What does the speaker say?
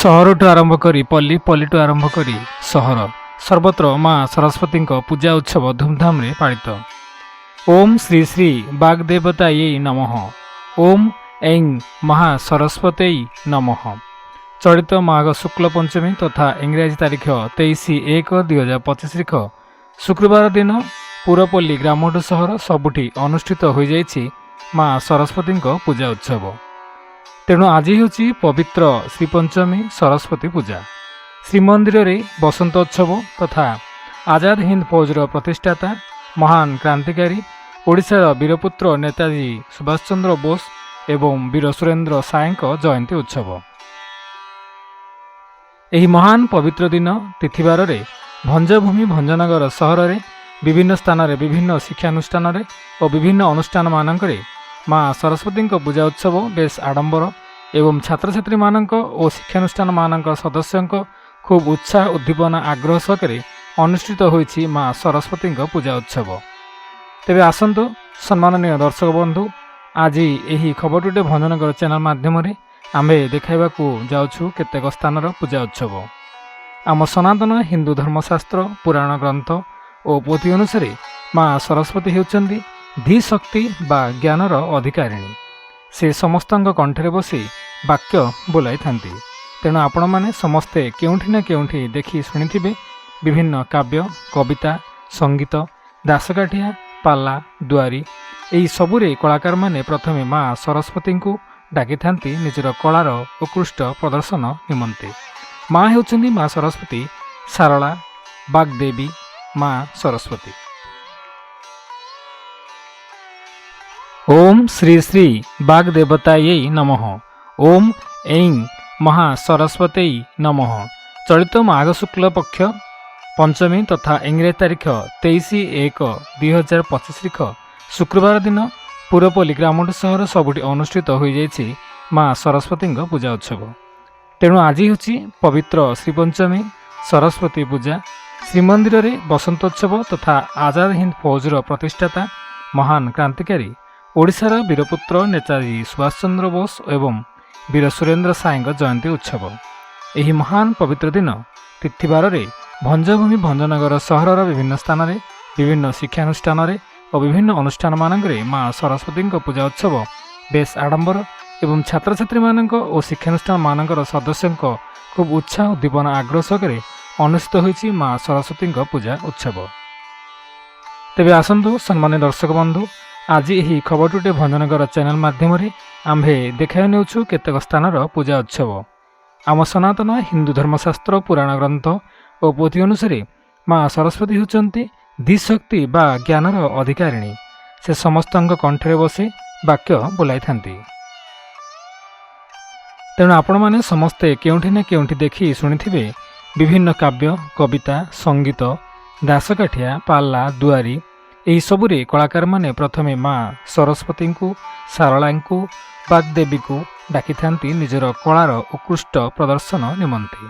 सहरठू आरंभ करी पल्ली पल्लीठू आरंभ करी सहर सर्वत्र माँ सरस्वती पूजा उत्सव धूमधाम रे पालित। ओम श्री श्री वाग्देवतायै नमः। ओम ऐं महासरस्वती नमः। चलित माघ शुक्ल पंचमी तथा इंग्राजी तारीख 23/1/2025 तारीख शुक्रवार दिन पुरपल्ली ग्रामठू सहर सबुठी अनुष्ठित हो जाइछि माँ सरस्वती पूजा उत्सव। तेणु आज होची पवित्र श्रीपंचमी सरस्वती पूजा। श्रीमंदिर रे बसंतोत्सव तथा आजाद हिंद फौजर प्रतिष्ठाता महान क्रांतिकारी ओडिशार वीरपुत्र नेताजी सुभाष चंद्र बोस एवं वीर सुरेंद्र साय जयंती उत्सव। एही महान पवित्र दिन तिथिवार रे भंजभूमि भंजनगर सहर रे विभिन्न स्थान रे विभिन्न शिक्षानुष्ठान रे और विभिन्न अनुष्ठान मानकरे माँ सरस्वती पूजा उत्सव बेस आडंबर एवं छात्र छात्री मानक और शिक्षानुष्ठान मानक सदस्यों खूब उत्साह उद्दीपना आग्रह सहकारे अनुष्ठित होइछि माँ सरस्वती पूजा उत्सव। तेबे आसंतु सम्माननीय दर्शक बंधु, आज यही खबरटे भंजनगर चैनल माध्यम आमे देखाइबाकू जाउछु केतेक स्थानर पूजा उत्सव। आम सनातन हिंदू धर्मशास्त्र पुराण ग्रंथ और पोथी अनुसार माँ सरस्वती हेउचंदी धीशक्ति बा ज्ञानर अधिकारिणी। से समस्त कंठरे बसी वाक्य बोलाई थांती। तेणु आपण माने समस्ते केउठी ना केउठी देखि शुणिथिबे विभिन्न काव्य कविता संगीत दासकाठिया पाला दुआरी एही सबुरे कलाकार माने प्रथमे माँ सरस्वती को डाकी थांती निजर कलार उत्कृष्ट प्रदर्शन निमंते। माँ हेउचंदी माँ सरस्वती सारला वाग्देवी माँ सरस्वती। ओम श्री श्री वाग्देवतायै नमः। ओम ऐं महासरस्वती नमः। चलित माघ शुक्ल पक्ष पंचमी तथा इंग्राजी तारीख 23/1/2025 तारीख शुक्रवार दिन पुरपल्ली ग्रामठू सहर सबुठी अनुष्ठित हो जाइछि माँ सरस्वती पूजा उत्सव। तेणु आज होछि पवित्र श्रीपंचमी सरस्वती पूजा। श्रीमंदिर रे बसंतोत्सव तथा आजाद हिंद फौजर प्रतिष्ठाता महान क्रांतिकारी ओडिशार वीरपुत्र नेताजी सुभाष चंद्र बोस एवं वीर सुरेंद्र साय जयंती उत्सव। एही महान पवित्र दिन तिथिवार रे भंजभूमि भंजनगर सहरर विभिन्न स्थान रे विभिन्न शिक्षानुष्ठान रे और विभिन्न अनुष्ठान मानकरे माँ सरस्वती पूजा उत्सव बेस आडंबर एवं छात्र छात्री मानक और शिक्षानुष्ठान मानकर सदस्यों खूब उत्साह उद्दीपना आग्रह सहकारे अनुष्ठित होइछि माँ सरस्वती पूजा उत्सव। तेबे आसंतु सम्मानित दर्शक बंधु, आज यही खबरटे भंजनगर चैनल माध्यम आम्भे देखाइ नेउछु केतेक स्थानर पूजा उत्सव। आम सनातन हिंदू धर्मशास्त्र पुराण ग्रंथ और पोथी अनुसार माँ सरस्वती होचंती धीशक्ति बा ज्ञानर अधिकारिणी। से समस्त कंठरे बसी वाक्य बोलाई थांती। तेणु आपण माने समस्ते केउठी ना केउठी देखि शुणिथिबे विभिन्न काव्य कविता संगीत दासकाठिया पाला दुआरी एही सबुरे कलाकार माने प्रथमे माँ सरस्वती को सारला को वाग्देवी को डाकी थांती निजर कलार उत्कृष्ट प्रदर्शन निमंते।